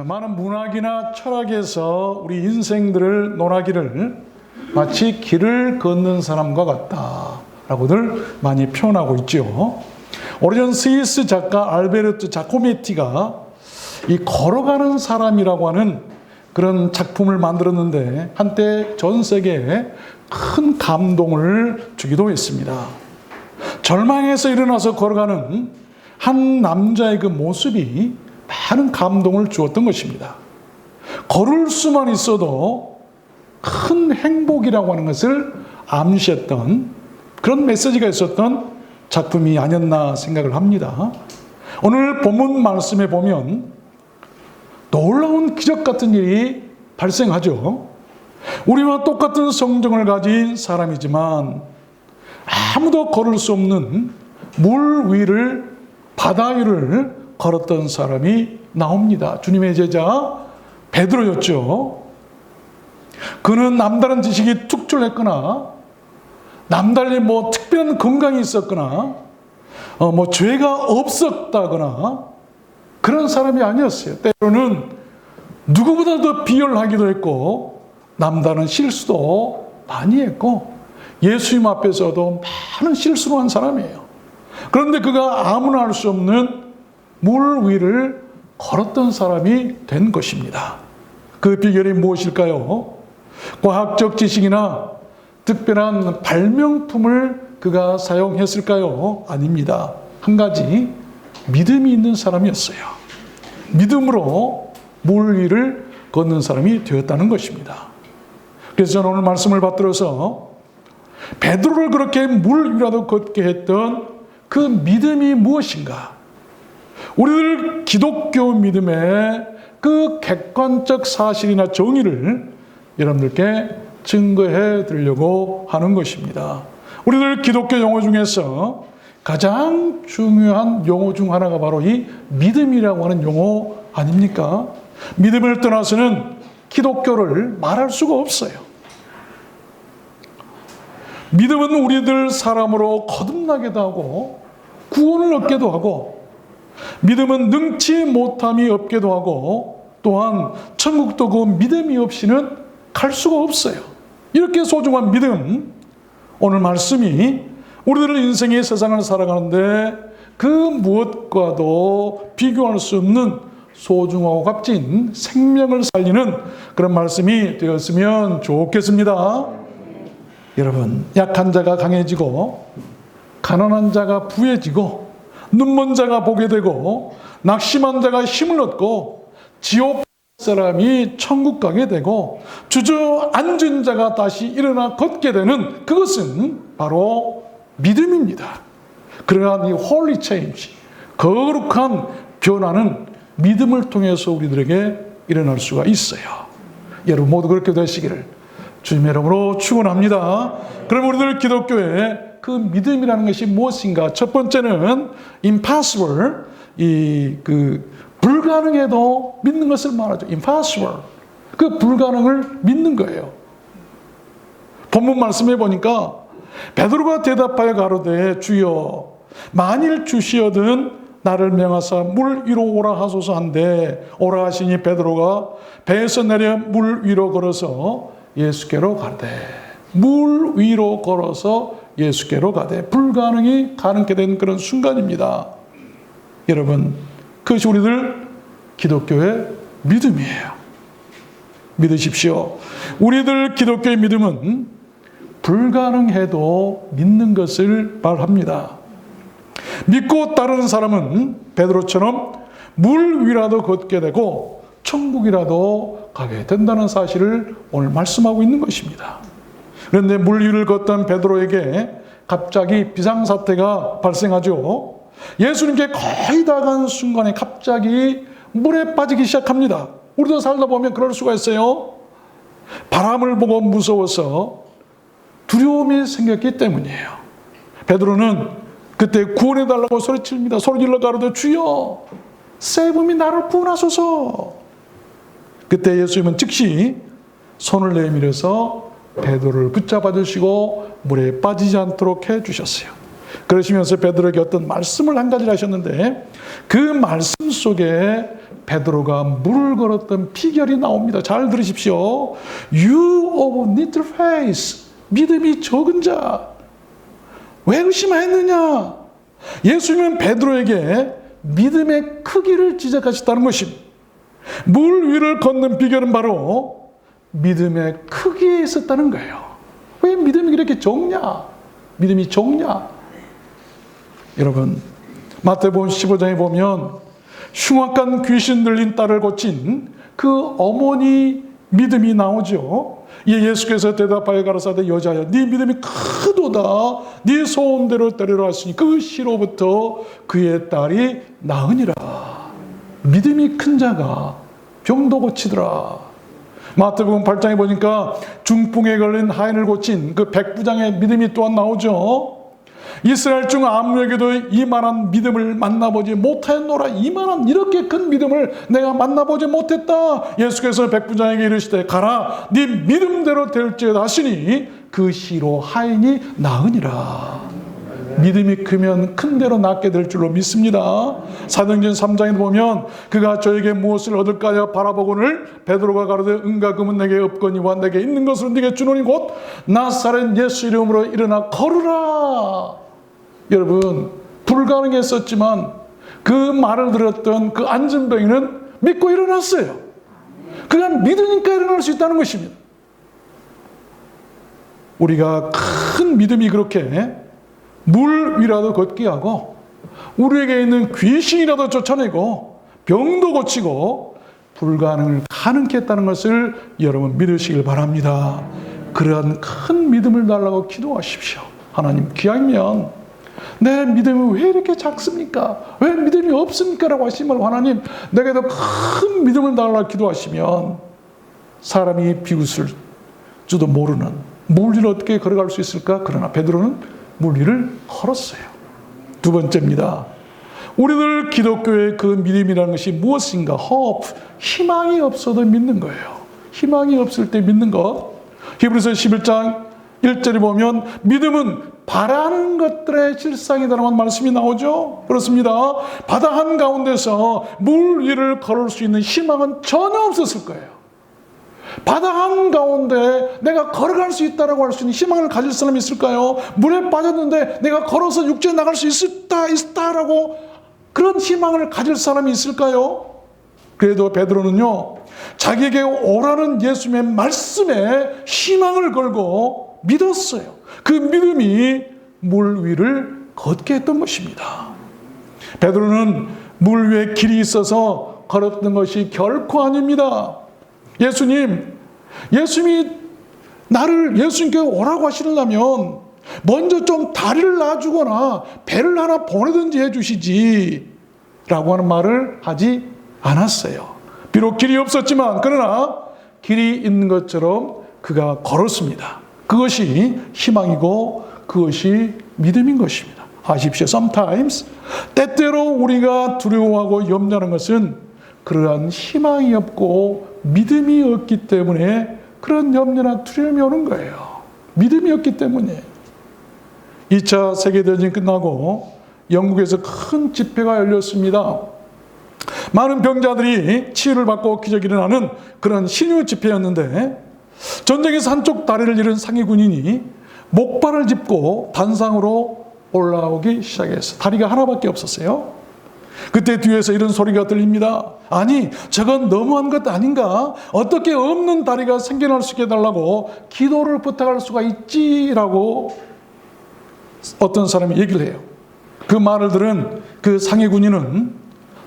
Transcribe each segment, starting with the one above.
많은 문학이나 철학에서 우리 인생들을 논하기를 마치 길을 걷는 사람과 같다라고들 많이 표현하고 있죠. 오래전 스위스 작가 알베르트 자코메티가 이 걸어가는 사람이라고 하는 그런 작품을 만들었는데 한때 전 세계에 큰 감동을 주기도 했습니다. 절망에서 일어나서 걸어가는 한 남자의 그 모습이 많은 감동을 주었던 것입니다. 걸을 수만 있어도 큰 행복이라고 하는 것을 암시했던 그런 메시지가 있었던 작품이 아니었나 생각을 합니다. 오늘 본문 말씀에 보면 놀라운 기적 같은 일이 발생하죠. 우리와 똑같은 성정을 가진 사람이지만 아무도 걸을 수 없는 물 위를, 바다 위를 걸었던 사람이 나옵니다. 주님의 제자 베드로였죠. 그는 남다른 지식이 특출했거나 남달리 특별한 건강이 있었거나 죄가 없었다거나 그런 사람이 아니었어요. 때로는 누구보다도 비열하기도 했고 남다른 실수도 많이 했고 예수님 앞에서도 많은 실수를 한 사람이에요. 그런데 그가 아무나 할 수 없는 물 위를 걸었던 사람이 된 것입니다. 그 비결이 무엇일까요? 과학적 지식이나 특별한 발명품을 그가 사용했을까요? 아닙니다. 한 가지, 믿음이 있는 사람이었어요. 믿음으로 물 위를 걷는 사람이 되었다는 것입니다. 그래서 저는 오늘 말씀을 받들어서 베드로를 그렇게 물 위라도 걷게 했던 그 믿음이 무엇인가? 우리들 기독교 믿음의 그 객관적 사실이나 정의를 여러분들께 증거해 드리려고 하는 것입니다. 우리들 기독교 용어 중에서 가장 중요한 용어 중 하나가 바로 이 믿음이라고 하는 용어 아닙니까? 믿음을 떠나서는 기독교를 말할 수가 없어요. 믿음은 우리들 사람으로 거듭나기도 하고 구원을 얻기도 하고 믿음은 능치 못함이 없기도 하고 또한 천국도 그 믿음이 없이는 갈 수가 없어요. 이렇게 소중한 믿음, 오늘 말씀이 우리들의 인생의 세상을 살아가는데 그 무엇과도 비교할 수 없는 소중하고 값진 생명을 살리는 그런 말씀이 되었으면 좋겠습니다. 여러분, 약한 자가 강해지고 가난한 자가 부해지고 눈먼 자가 보게 되고 낙심한 자가 힘을 얻고 지옥 사람이 천국 가게 되고 주저앉은 자가 다시 일어나 걷게 되는 그것은 바로 믿음입니다. 그러한 이 홀리 체인지, 거룩한 변화는 믿음을 통해서 우리들에게 일어날 수가 있어요. 여러분 모두 그렇게 되시기를 주님의 이름으로 축원합니다. 그럼 우리들 기독교의 그 믿음이라는 것이 무엇인가? 첫 번째는 impossible, 불가능해도 믿는 것을 말하죠. impossible. 그 불가능을 믿는 거예요. 본문 말씀해 보니까 베드로가 대답하여 가로되 주여 만일 주시어든 나를 명하사 물 위로 오라 하소서 한데 오라 하시니 베드로가 배에서 내려 물 위로 걸어서 예수께로 가되 물 위로 걸어서 예수께로 가되 불가능이 가능케 된 그런 순간입니다. 여러분 그것이 우리들 기독교의 믿음이에요. 믿으십시오. 우리들 기독교의 믿음은 불가능해도 믿는 것을 말합니다. 믿고 따르는 사람은 베드로처럼 물 위라도 걷게 되고 천국이라도 가게 된다는 사실을 오늘 말씀하고 있는 것입니다. 그런데 물 위를 걷던 베드로에게 갑자기 비상사태가 발생하죠. 예수님께 거의 다가간 순간에 갑자기 물에 빠지기 시작합니다. 우리도 살다 보면 그럴 수가 있어요. 바람을 보고 무서워서 두려움이 생겼기 때문이에요. 베드로는 그때 구원해달라고 소리칩니다. 소리질러 가로되 주여 세븐이 나를 구원하소서. 그때 예수님은 즉시 손을 내밀어서 베드로를 붙잡아 주시고 물에 빠지지 않도록 해주셨어요. 그러시면서 베드로에게 어떤 말씀을 한 가지를 하셨는데 그 말씀 속에 베드로가 물을 걸었던 비결이 나옵니다. 잘 들으십시오. You of little faith. 믿음이 적은 자. 왜 의심하였느냐? 예수님은 베드로에게 믿음의 크기를 지적하셨다는 것입니다. 물 위를 걷는 비결은 바로 믿음의 크기에 있었다는 거예요. 왜 믿음이 그렇게 적냐? 믿음이 적냐? 여러분, 마태복음 15장에 보면 흉악한 귀신 들린 딸을 고친 그 어머니 믿음이 나오죠. 이에 예수께서 대답하여 가라사대 여자야 네 믿음이 크도다 네 소원대로 되리라 하시니 그 시로부터 그의 딸이 나으니라. 믿음이 큰 자가 병도 고치더라. 마태복음 8장에 보니까 중풍에 걸린 하인을 고친 그 백부장의 믿음이 또한 나오죠. 이스라엘 중 아무에게도 이만한 믿음을 만나보지 못하였노라. 이만한 이렇게 큰 믿음을 내가 만나보지 못했다. 예수께서 백부장에게 이르시되 가라 네 믿음대로 될지어다 하시니 그 시로 하인이 나으니라. 믿음이 크면 큰 대로 낫게 될 줄로 믿습니다. 사도행전 3장에 보면 그가 저에게 무엇을 얻을까 하여 바라보거늘 베드로가 가로되 은과 금은 내게 없거니와 내게 있는 것으로 네게 주노니 곧 나사렛 예수 이름으로 일어나 걸으라. 여러분, 불가능했었지만 그 말을 들었던 그 안진병이는 믿고 일어났어요. 그가 믿으니까 일어날 수 있다는 것입니다. 우리가 큰 믿음이 그렇게 물 위라도 걷게 하고 우리에게 있는 귀신이라도 쫓아내고 병도 고치고 불가능을 가능케 했다는 것을 여러분 믿으시길 바랍니다. 그러한 큰 믿음을 달라고 기도하십시오. 하나님 기왕이면 내 믿음이 왜 이렇게 작습니까? 왜 믿음이 없습니까? 라고 하시면 하나님 내게도 큰 믿음을 달라고 기도하시면 사람이 비웃을 줄도 모르는 물 위를 어떻게 걸어갈 수 있을까? 그러나 베드로는 물 위를 걸었어요. 두 번째입니다. 우리들 기독교의 그 믿음이라는 것이 무엇인가? hope, 희망이 없어도 믿는 거예요. 희망이 없을 때 믿는 것. 히브리서 11장 1절에 보면 믿음은 바라는 것들의 실상이다라는 말씀이 나오죠. 그렇습니다. 바다 한가운데서 물 위를 걸을 수 있는 희망은 전혀 없었을 거예요. 바다 한가운데 내가 걸어갈 수 있다라고 할 수 있는 희망을 가질 사람이 있을까요? 물에 빠졌는데 내가 걸어서 육지에 나갈 수 있다라고 그런 희망을 가질 사람이 있을까요? 그래도 베드로는요, 자기에게 오라는 예수님의 말씀에 희망을 걸고 믿었어요. 그 믿음이 물 위를 걷게 했던 것입니다. 베드로는 물 위에 길이 있어서 걸었던 것이 결코 아닙니다. 예수님이 나를 예수님께 오라고 하시려면 먼저 좀 다리를 놔주거나 배를 하나 보내든지 해주시지 라고 하는 말을 하지 않았어요. 비록 길이 없었지만 그러나 길이 있는 것처럼 그가 걸었습니다. 그것이 희망이고 그것이 믿음인 것입니다. 아십시오. Sometimes 때때로 우리가 두려워하고 염려하는 것은 그러한 희망이 없고 믿음이 없기 때문에 그런 염려나 두려움이 오는 거예요. 믿음이 없기 때문에. 2차 세계대전이 끝나고 영국에서 큰 집회가 열렸습니다. 많은 병자들이 치유를 받고 기적이 일어나는 그런 신유 집회였는데 전쟁에서 한쪽 다리를 잃은 상위 군인이 목발을 짚고 단상으로 올라오기 시작했어요. 다리가 하나밖에 없었어요. 그때 뒤에서 이런 소리가 들립니다. 아니, 저건 너무한 것 아닌가? 어떻게 없는 다리가 생겨날 수 있게 해달라고 기도를 부탁할 수가 있지라고 어떤 사람이 얘기를 해요. 그 말을 들은 그 상위 군인은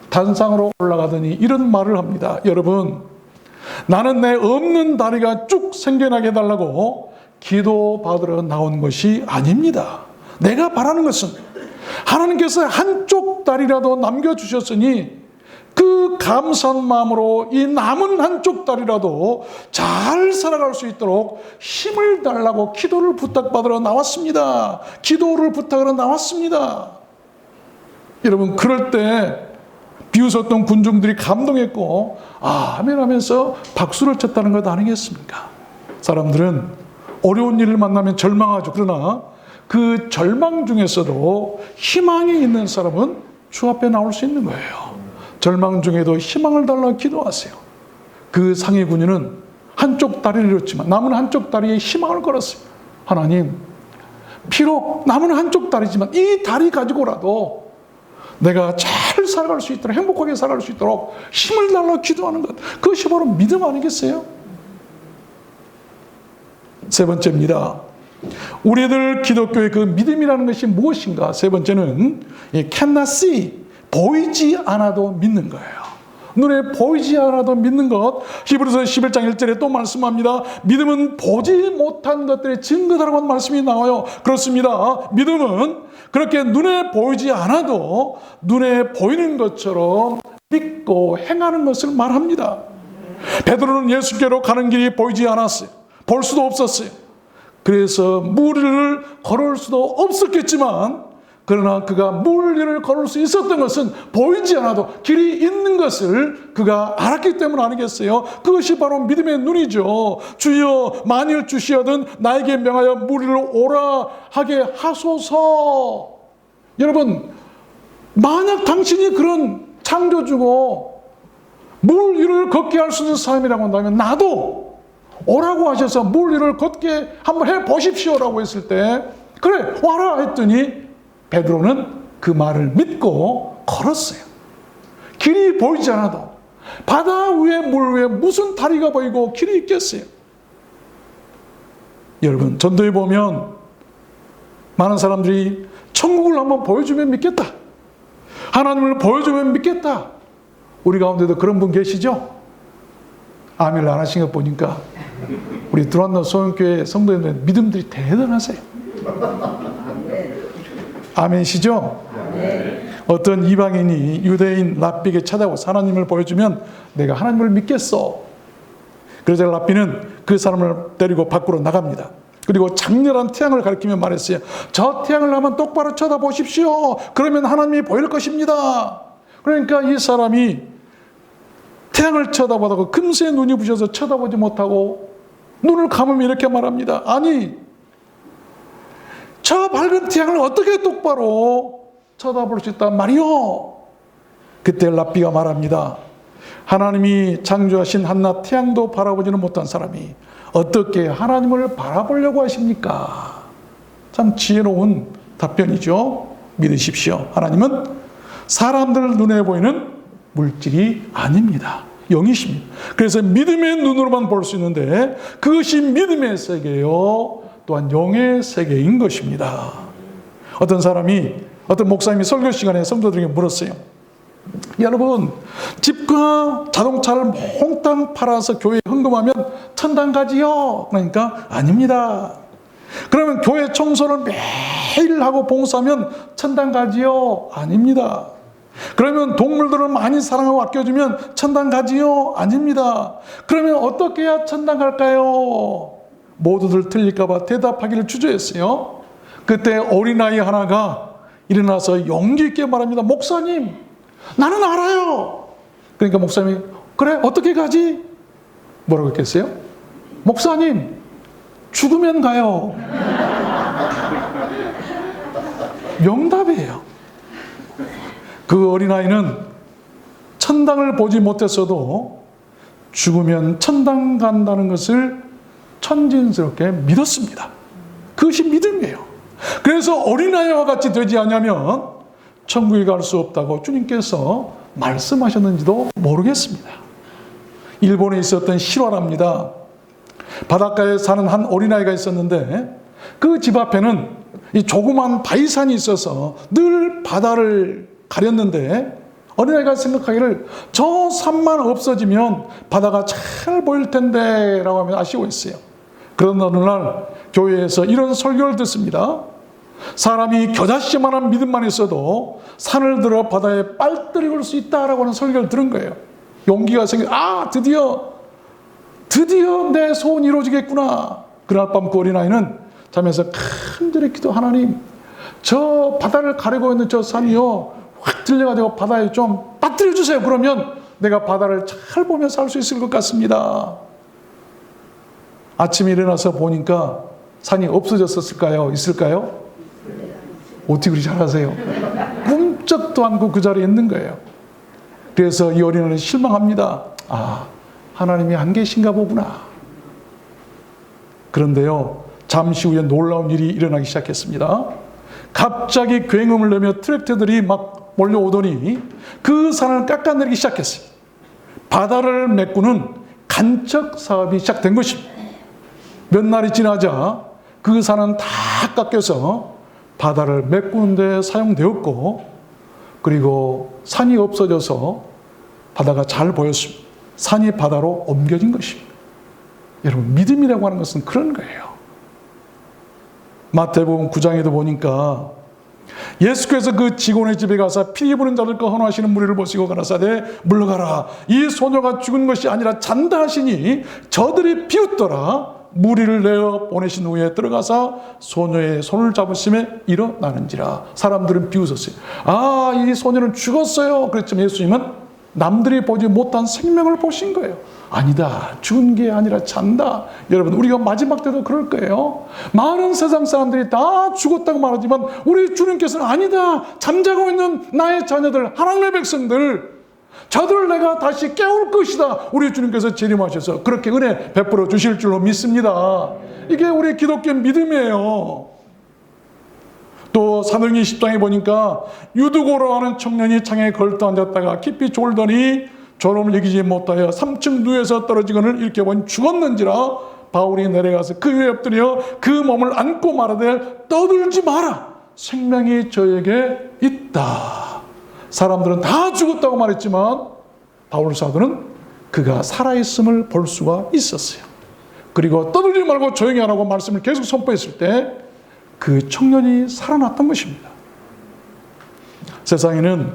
단상으로 올라가더니 이런 말을 합니다. 여러분, 나는 내 없는 다리가 쭉 생겨나게 해달라고 기도받으러 나온 것이 아닙니다. 내가 바라는 것은 하나님께서 한쪽 다리라도 남겨주셨으니 그 감사한 마음으로 이 남은 한쪽 다리라도 잘 살아갈 수 있도록 힘을 달라고 기도를 부탁받으러 나왔습니다. 기도를 부탁하러 나왔습니다. 여러분, 그럴 때 비웃었던 군중들이 감동했고 아멘 하면서 박수를 쳤다는 것 아니겠습니까? 사람들은 어려운 일을 만나면 절망하죠. 그러나 그 절망 중에서도 희망이 있는 사람은 주 앞에 나올 수 있는 거예요. 절망 중에도 희망을 달라 기도하세요. 그 상위 군인은 한쪽 다리를 잃었지만 남은 한쪽 다리에 희망을 걸었어요. 하나님, 비록 남은 한쪽 다리지만 이 다리 가지고라도 내가 잘 살아갈 수 있도록, 행복하게 살아갈 수 있도록 힘을 달라 기도하는 것, 그것이 바로 믿음 아니겠어요? 세 번째입니다. 우리들 기독교의 그 믿음이라는 것이 무엇인가? 세 번째는 cannot see, 보이지 않아도 믿는 거예요. 눈에 보이지 않아도 믿는 것. 히브리서 11장 1절에 또 말씀합니다. 믿음은 보지 못한 것들의 증거다라고 말씀이 나와요. 그렇습니다. 믿음은 그렇게 눈에 보이지 않아도 눈에 보이는 것처럼 믿고 행하는 것을 말합니다. 베드로는 예수께로 가는 길이 보이지 않았어요. 볼 수도 없었어요. 그래서 물 위를 걸을 수도 없었겠지만, 그러나 그가 물 위를 걸을 수 있었던 것은 보이지 않아도 길이 있는 것을 그가 알았기 때문 아니겠어요? 그것이 바로 믿음의 눈이죠. 주여, 만일 주시거든 나에게 명하여 물 위로 오라 하게 하소서. 여러분, 만약 당신이 그런 창조주고 물 위를 걷게 할 수 있는 사람이라고 한다면, 나도 오라고 하셔서 물 위를 걷게 한번 해보십시오라고 했을 때, 그래 와라 했더니 베드로는 그 말을 믿고 걸었어요. 길이 보이지 않아도, 바다 위에 물 위에 무슨 다리가 보이고 길이 있겠어요? 여러분, 전도에 보면 많은 사람들이 천국을 한번 보여주면 믿겠다, 하나님을 보여주면 믿겠다. 우리 가운데도 그런 분 계시죠? 아멘 안 하신 거 보니까 우리 두란노 소원교회 성도님들 믿음들이 대단하세요. 아멘이시죠? 네. 어떤 이방인이 유대인 랍비에게 찾아오고 하나님을 보여주면 내가 하나님을 믿겠어. 그래서 랍비는 그 사람을 데리고 밖으로 나갑니다. 그리고 장렬한 태양을 가리키며 말했어요. 저 태양을 한번 똑바로 쳐다보십시오. 그러면 하나님이 보일 것입니다. 그러니까 이 사람이 태양을 쳐다보다가 금세 눈이 부셔서 쳐다보지 못하고 눈을 감으며 이렇게 말합니다. 아니, 저 밝은 태양을 어떻게 똑바로 쳐다볼 수 있단 말이요? 그때 랍비가 말합니다. 하나님이 창조하신 한낮 태양도 바라보지는 못한 사람이 어떻게 하나님을 바라보려고 하십니까? 참 지혜로운 답변이죠. 믿으십시오. 하나님은 사람들 눈에 보이는 물질이 아닙니다. 영이십니다. 그래서 믿음의 눈으로만 볼 수 있는데 그것이 믿음의 세계요, 또한 영의 세계인 것입니다. 어떤 목사님이 설교 시간에 성도들에게 물었어요. 여러분, 집과 자동차를 몽땅 팔아서 교회에 헌금하면 천당 가지요? 그러니까 아닙니다. 그러면 교회 청소를 매일 하고 봉사하면 천당 가지요? 아닙니다. 그러면 동물들을 많이 사랑하고 아껴주면 천당 가지요? 아닙니다. 그러면 어떻게 해야 천당 갈까요? 모두들 틀릴까봐 대답하기를 주저했어요. 그때 어린아이 하나가 일어나서 용기 있게 말합니다. 목사님, 나는 알아요. 그러니까 목사님이 그래 어떻게 가지? 뭐라고 했겠어요? 목사님, 죽으면 가요. 명답이에요. 그 어린아이는 천당을 보지 못했어도 죽으면 천당 간다는 것을 천진스럽게 믿었습니다. 그것이 믿음이에요. 그래서 어린아이와 같이 되지 않으면 천국에 갈 수 없다고 주님께서 말씀하셨는지도 모르겠습니다. 일본에 있었던 실화랍니다. 바닷가에 사는 한 어린아이가 있었는데 그 집 앞에는 이 조그만 바위산이 있어서 늘 바다를 가렸는데 어린아이가 생각하기를 저 산만 없어지면 바다가 잘 보일 텐데 라고 하면 아쉬워했어요. 그런 어느 날 교회에서 이런 설교를 듣습니다. 사람이 겨자씨만한 믿음만 있어도 산을 들어 바다에 빨들이 올 수 있다라고 하는 설교를 들은 거예요. 용기가 생겨, 드디어 내 소원이 이루어지겠구나. 그날 밤 그 어린아이는 잠에서 간절히 기도, 하나님, 저 바다를 가리고 있는 저 산이요, 확 들려가지고 바다에 좀 빠뜨려 주세요. 그러면 내가 바다를 잘 보며 살 수 있을 것 같습니다. 아침에 일어나서 보니까 산이 없어졌을까요? 있을까요? 어떻게 그리 잘하세요? 꿈쩍도 않고 그 자리에 있는 거예요. 그래서 이 어린아이는 실망합니다. 아, 하나님이 안 계신가 보구나. 그런데요, 잠시 후에 놀라운 일이 일어나기 시작했습니다. 갑자기 굉음을 내며 트랙터들이 막 몰려오더니 그 산을 깎아내리기 시작했어요. 바다를 메꾸는 간척 사업이 시작된 것입니다. 몇 날이 지나자 그 산은 다 깎여서 바다를 메꾸는 데 사용되었고, 그리고 산이 없어져서 바다가 잘 보였습니다. 산이 바다로 옮겨진 것입니다. 여러분, 믿음이라고 하는 것은 그런 거예요. 마태복음 9장에도 보니까 예수께서 그 직원의 집에 가서 피 부는 자들과 헌화하시는 무리를 보시고 가라사대 물러가라, 이 소녀가 죽은 것이 아니라 잔다 하시니 저들이 비웃더라. 무리를 내어 보내신 후에 들어가서 소녀의 손을 잡으심에 일어나는지라. 사람들은 비웃었어요. 아, 이 소녀는 죽었어요. 그랬지만 예수님은 남들이 보지 못한 생명을 보신 거예요. 아니다, 죽은 게 아니라 잔다. 여러분, 우리가 마지막 때도 그럴 거예요. 많은 세상 사람들이 다 죽었다고 말하지만 우리 주님께서는 아니다, 잠자고 있는 나의 자녀들, 하나님의 백성들, 저들을 내가 다시 깨울 것이다. 우리 주님께서 재림하셔서 그렇게 은혜 베풀어 주실 줄로 믿습니다. 이게 우리 기독교 믿음이에요. 또 사도행전 10장에 보니까 유두고로 하는 청년이 창에 걸터 앉았다가 깊이 졸더니 졸음을 이기지 못하여 3층 누에서 떨어지거늘 일깨보니 죽었는지라. 바울이 내려가서 그 위에 엎드려 그 몸을 안고 말하되 떠들지 마라, 생명이 저에게 있다. 사람들은 다 죽었다고 말했지만 바울 사도는 그가 살아있음을 볼 수가 있었어요. 그리고 떠들지 말고 조용히 하라고 말씀을 계속 선포했을 때 그 청년이 살아났던 것입니다. 세상에는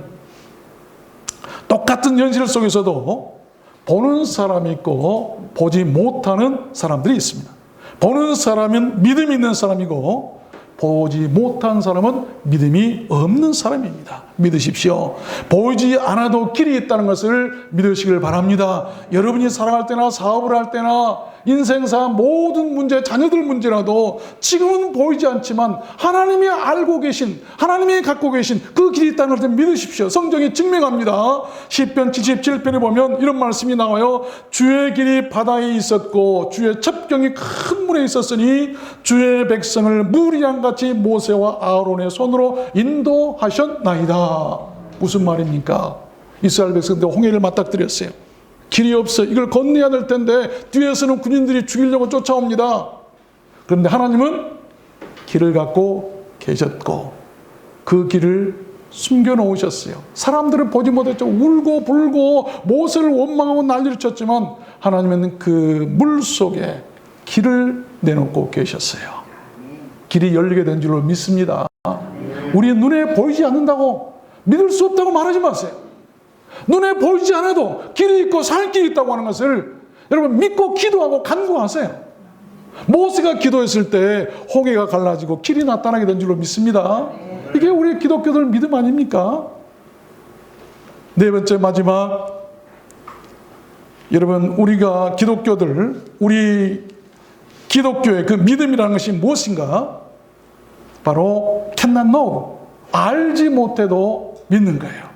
똑같은 현실 속에서도 보는 사람이 있고 보지 못하는 사람들이 있습니다. 보는 사람은 믿음이 있는 사람이고 보지 못한 사람은 믿음이 없는 사람입니다. 믿으십시오. 보이지 않아도 길이 있다는 것을 믿으시길 바랍니다. 여러분이 살아갈 때나 사업을 할 때나 인생사 모든 문제, 자녀들 문제라도 지금은 보이지 않지만 하나님이 알고 계신, 하나님이 갖고 계신 그 길이 있다는 것을 믿으십시오. 성경이 증명합니다. 시편 77편에 보면 이런 말씀이 나와요. 주의 길이 바다에 있었고 주의 첩경이 큰 물에 있었으니 주의 백성을 무리양같이 모세와 아론의 손으로 인도하셨나이다. 무슨 말입니까? 이스라엘 백성들 홍해를 맞닥뜨렸어요. 길이 없어. 이걸 건너야 될 텐데 뒤에서는 군인들이 죽이려고 쫓아옵니다. 그런데 하나님은 길을 갖고 계셨고 그 길을 숨겨놓으셨어요. 사람들은 보지 못했죠. 울고 불고 모세를 원망하고 난리를 쳤지만 하나님은 그 물속에 길을 내놓고 계셨어요. 길이 열리게 된 줄로 믿습니다. 우리 눈에 보이지 않는다고 믿을 수 없다고 말하지 마세요. 눈에 보이지 않아도 길이 있고 살 길이 있다고 하는 것을 여러분 믿고 기도하고 간구하세요. 모세가 기도했을 때 홍해가 갈라지고 길이 나타나게 된 줄로 믿습니다. 이게 우리 기독교들 믿음 아닙니까? 네 번째 마지막, 여러분 우리가 기독교들, 우리 기독교의 그 믿음이라는 것이 무엇인가? 바로 cannot know, 알지 못해도 믿는 거예요.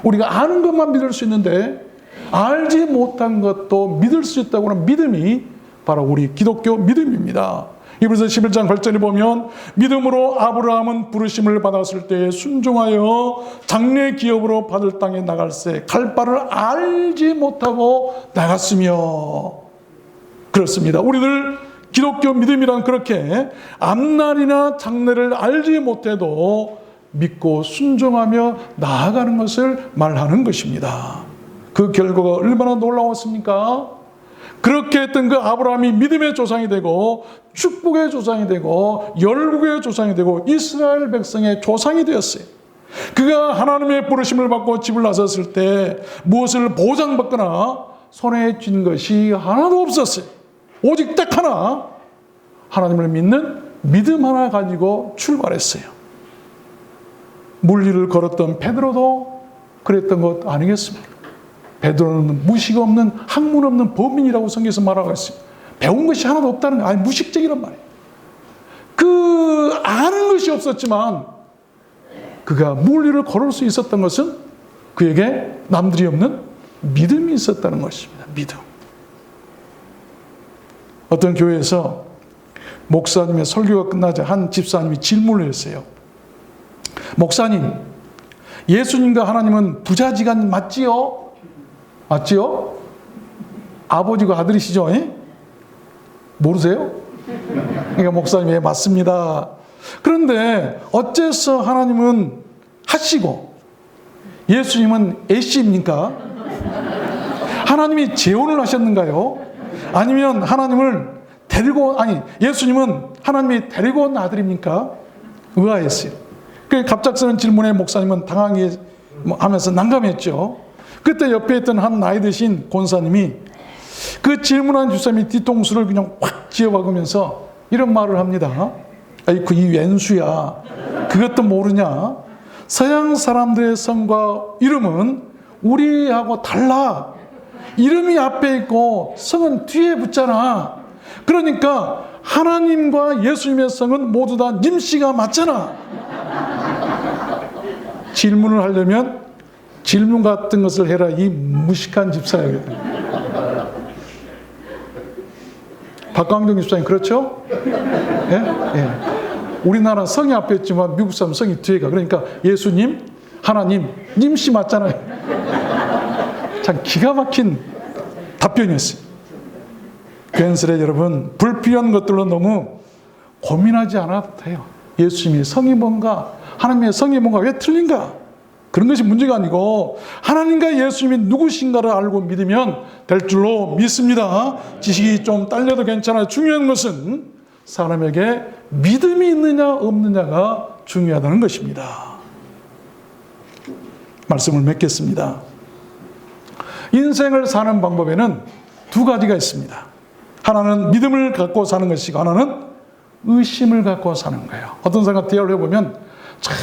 우리가 아는 것만 믿을 수 있는데 알지 못한 것도 믿을 수 있다고 하는 믿음이 바로 우리 기독교 믿음입니다. 이브리서 11장 8절에 보면 믿음으로 아브라함은 부르심을 받았을 때 순종하여 장래 기업으로 받을 땅에 나갈새 갈 바를 알지 못하고 나갔으며. 그렇습니다. 우리들 기독교 믿음이란 그렇게 앞날이나 장래를 알지 못해도 믿고 순종하며 나아가는 것을 말하는 것입니다. 그 결과가 얼마나 놀라웠습니까? 그렇게 했던 그 아브라함이 믿음의 조상이 되고 축복의 조상이 되고 열국의 조상이 되고 이스라엘 백성의 조상이 되었어요. 그가 하나님의 부르심을 받고 집을 나섰을 때 무엇을 보장받거나 손에 쥔 것이 하나도 없었어요. 오직 딱 하나, 하나님을 믿는 믿음 하나 가지고 출발했어요. 물리를 걸었던 베드로도 그랬던 것 아니겠습니까? 베드로는 무식 없는, 학문 없는 범인이라고 성경에서 말하고 있어요. 배운 것이 하나도 없다는 거, 아니 무식쟁이란 말이에요. 그 아는 것이 없었지만 그가 물리를 걸을 수 있었던 것은 그에게 남들이 없는 믿음이 있었다는 것입니다. 믿음. 어떤 교회에서 목사님의 설교가 끝나자 한 집사님이 질문을 했어요. 목사님, 예수님과 하나님은 부자지간 맞지요? 맞지요? 아버지가 아들이시죠? 모르세요? 그러니까 목사님이 맞습니다. 그런데 어째서 하나님은 하시고 예수님은 애씨입니까? 하나님이 재혼을 하셨는가요? 아니면 예수님은 하나님이 데리고 온 아들입니까? 의아했어요. 그 갑작스러운 질문에 목사님은 당황하면서 난감했죠. 그때 옆에 있던 한 나이 드신 권사님이 그 질문한 집사님이 뒤통수를 그냥 확 쥐어박으면서 이런 말을 합니다. 아이고, 이 왼수야. 그것도 모르냐? 서양 사람들의 성과 이름은 우리하고 달라. 이름이 앞에 있고 성은 뒤에 붙잖아. 그러니까 하나님과 예수님의 성은 모두 다 님씨가 맞잖아. 질문을 하려면 질문 같은 것을 해라. 이 무식한 집사예요. 박광정 집사님 그렇죠? 예? 예. 우리나라 성이 앞에 있지만 미국 사람 성이 뒤에 가. 그러니까 예수님, 하나님, 님씨 맞잖아요. 참 기가 막힌 답변이었어요. 괜스레 여러분, 불필요한 것들로 너무 고민하지 않아도 돼요. 예수님의 성이 뭔가, 하나님의 성이 뭔가, 왜 틀린가? 그런 것이 문제가 아니고 하나님과 예수님이 누구신가를 알고 믿으면 될 줄로 믿습니다. 지식이 좀 딸려도 괜찮아요. 중요한 것은 사람에게 믿음이 있느냐 없느냐가 중요하다는 것입니다. 말씀을 맺겠습니다. 인생을 사는 방법에는 두 가지가 있습니다. 하나는 믿음을 갖고 사는 것이고 하나는 의심을 갖고 사는 거예요. 어떤 사람과 대화를 해보면 참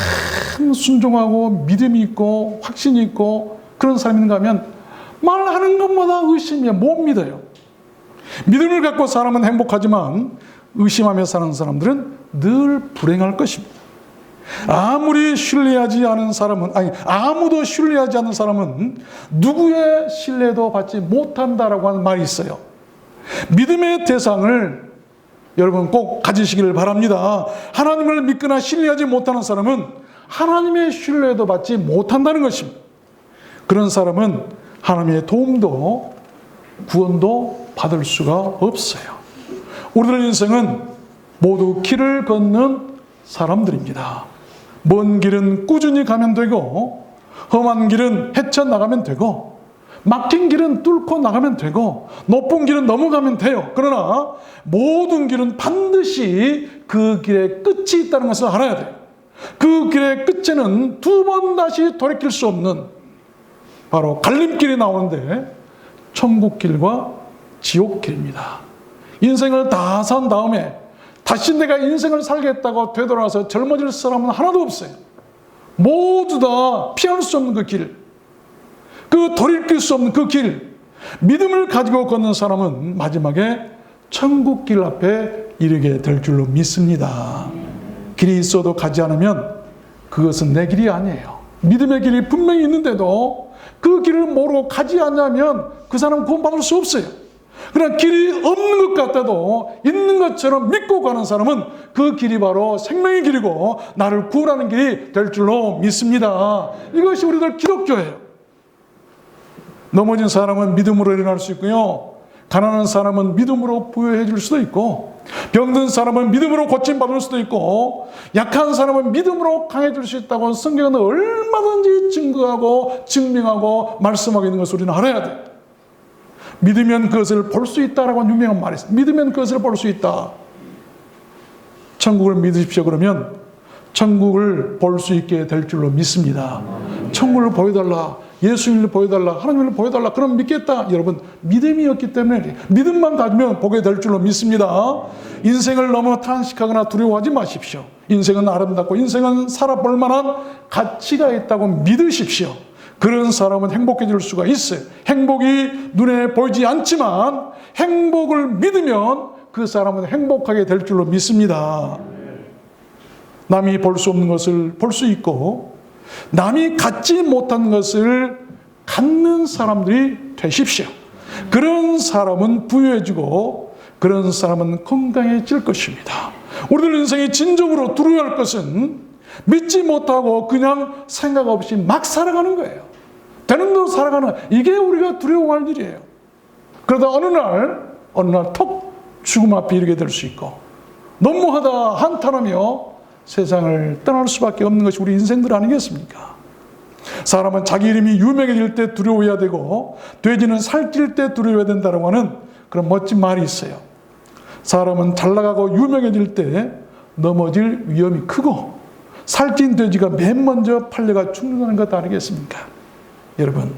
순종하고 믿음이 있고 확신이 있고 그런 사람이 있는가 하면 말하는 것마다 의심이야. 못 믿어요. 믿음을 갖고 사람은 행복하지만 의심하며 사는 사람들은 늘 불행할 것입니다. 아무도 신뢰하지 않는 사람은 누구의 신뢰도 받지 못한다라고 하는 말이 있어요. 믿음의 대상을 여러분 꼭 가지시기를 바랍니다. 하나님을 믿거나 신뢰하지 못하는 사람은 하나님의 신뢰도 받지 못한다는 것입니다. 그런 사람은 하나님의 도움도 구원도 받을 수가 없어요. 우리들 인생은 모두 길을 걷는 사람들입니다. 먼 길은 꾸준히 가면 되고 험한 길은 헤쳐나가면 되고 막힌 길은 뚫고 나가면 되고 높은 길은 넘어가면 돼요. 그러나 모든 길은 반드시 그 길의 끝이 있다는 것을 알아야 돼요. 그 길의 끝에는 두 번 다시 돌이킬 수 없는 바로 갈림길이 나오는데 천국길과 지옥길입니다. 인생을 다 산 다음에 다시 내가 인생을 살겠다고 되돌아서 젊어질 사람은 하나도 없어요. 모두 다 피할 수 없는 그 길, 그 돌이킬 수 없는 그 길, 믿음을 가지고 걷는 사람은 마지막에 천국길 앞에 이르게 될 줄로 믿습니다. 길이 있어도 가지 않으면 그것은 내 길이 아니에요. 믿음의 길이 분명히 있는데도 그 길을 모르고 가지 않냐면 그 사람은 구원받을 수 없어요. 그러나 길이 없는 것 같아도 있는 것처럼 믿고 가는 사람은 그 길이 바로 생명의 길이고 나를 구원하는 길이 될 줄로 믿습니다. 이것이 우리들 기독교예요. 넘어진 사람은 믿음으로 일어날 수 있고요. 가난한 사람은 믿음으로 부여해 줄 수도 있고 병든 사람은 믿음으로 고침받을 수도 있고 약한 사람은 믿음으로 강해질 수 있다고 성경은 얼마든지 증거하고 증명하고 말씀하고 있는 것을 우리는 알아야 돼요. 믿으면 그것을 볼 수 있다라고 유명한 말이 있어요. 믿으면 그것을 볼 수 있다. 천국을 믿으십시오. 그러면 천국을 볼 수 있게 될 줄로 믿습니다. 천국을 보여달라. 예수님을 보여달라. 하나님을 보여달라. 그럼 믿겠다. 여러분 믿음이 없기 때문에 믿음만 가지면 보게 될 줄로 믿습니다. 인생을 너무 탄식하거나 두려워하지 마십시오. 인생은 아름답고 인생은 살아볼 만한 가치가 있다고 믿으십시오. 그런 사람은 행복해질 수가 있어요. 행복이 눈에 보이지 않지만 행복을 믿으면 그 사람은 행복하게 될 줄로 믿습니다. 남이 볼 수 없는 것을 볼 수 있고 남이 갖지 못한 것을 갖는 사람들이 되십시오. 그런 사람은 부유해지고 그런 사람은 건강해질 것입니다. 우리들 인생이 진정으로 두려워할 것은 믿지 못하고 그냥 생각 없이 막 살아가는 거예요. 되는 대로 살아가는, 이게 우리가 두려워할 일이에요. 그러다 어느 날 턱 죽음 앞에 이르게 될 수 있고, 너무하다 한탄하며 세상을 떠날 수밖에 없는 것이 우리 인생들 아니겠습니까? 사람은 자기 이름이 유명해질 때 두려워해야 되고, 돼지는 살찔 때 두려워해야 된다고 하는 그런 멋진 말이 있어요. 사람은 잘 나가고 유명해질 때 넘어질 위험이 크고, 살찐 돼지가 맨 먼저 팔려가 죽는다는 것 아니겠습니까? 여러분,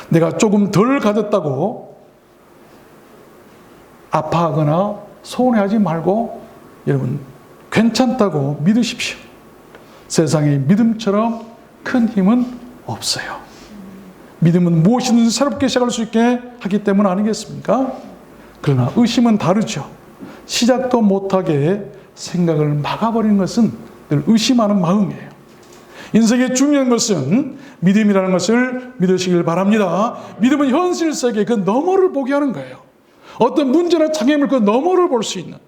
내가 조금 덜 가졌다고 아파하거나 서운해하지 말고, 여러분 괜찮다고 믿으십시오. 세상에 믿음처럼 큰 힘은 없어요. 믿음은 무엇이든 새롭게 시작할 수 있게 하기 때문 아니겠습니까? 그러나 의심은 다르죠. 시작도 못하게 생각을 막아버리는 것은 늘 의심하는 마음이에요. 인생의 중요한 것은 믿음이라는 것을 믿으시길 바랍니다. 믿음은 현실 세계 그 너머를 보게 하는 거예요. 어떤 문제나 장애물 그 너머를 볼 수 있는,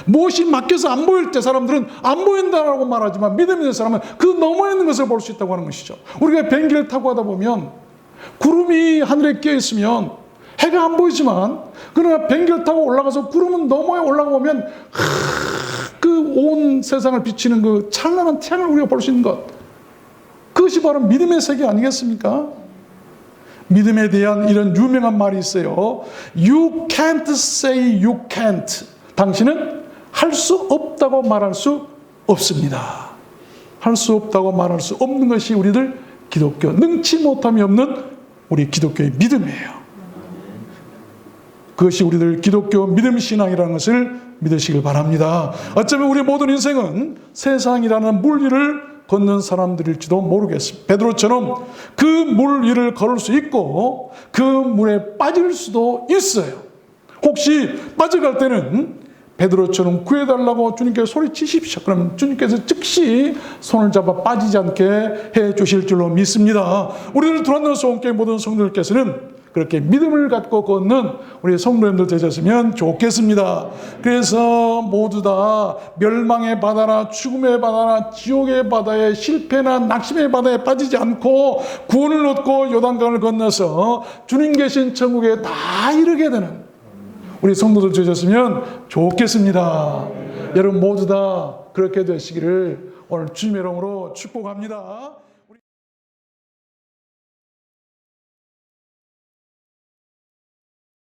무엇이 막혀서 안 보일 때 사람들은 안 보인다라고 말하지만, 믿음 있는 사람은 그 너머에 있는 것을 볼 수 있다고 하는 것이죠. 우리가 비행기를 타고 가다 보면 구름이 하늘에 끼어 있으면 해가 안 보이지만, 그러나 비행기를 타고 올라가서 구름은 너머에 올라가 보면 그 온 세상을 비치는 그 찬란한 태양을 우리가 볼 수 있는 것, 그것이 바로 믿음의 세계 아니겠습니까? 믿음에 대한 이런 유명한 말이 있어요. You can't say you can't. 당신은 할 수 없다고 말할 수 없습니다. 할 수 없다고 말할 수 없는 것이 우리들 기독교, 능치 못함이 없는 우리 기독교의 믿음이에요. 그것이 우리들 기독교 믿음 신앙이라는 것을 믿으시길 바랍니다. 어쩌면 우리 모든 인생은 세상이라는 물 위를 걷는 사람들일지도 모르겠습니다. 베드로처럼 그 물 위를 걸을 수 있고 그 물에 빠질 수도 있어요. 혹시 빠져갈 때는 베드로처럼 구해달라고 주님께 소리치십시오. 그럼 주님께서 즉시 손을 잡아 빠지지 않게 해 주실 줄로 믿습니다. 우리들 두란노스 온교회 모든 성도들께서는 그렇게 믿음을 갖고 걷는 우리 성도님들 되셨으면 좋겠습니다. 그래서 모두 다 멸망의 바다나 죽음의 바다나 지옥의 바다에, 실패나 낙심의 바다에 빠지지 않고 구원을 얻고 요단강을 건너서 주님 계신 천국에 다 이르게 되는 우리 성도들 되셨으면 좋겠습니다. 여러분 모두 다 그렇게 되시기를 오늘 주님의 이름으로 축복합니다.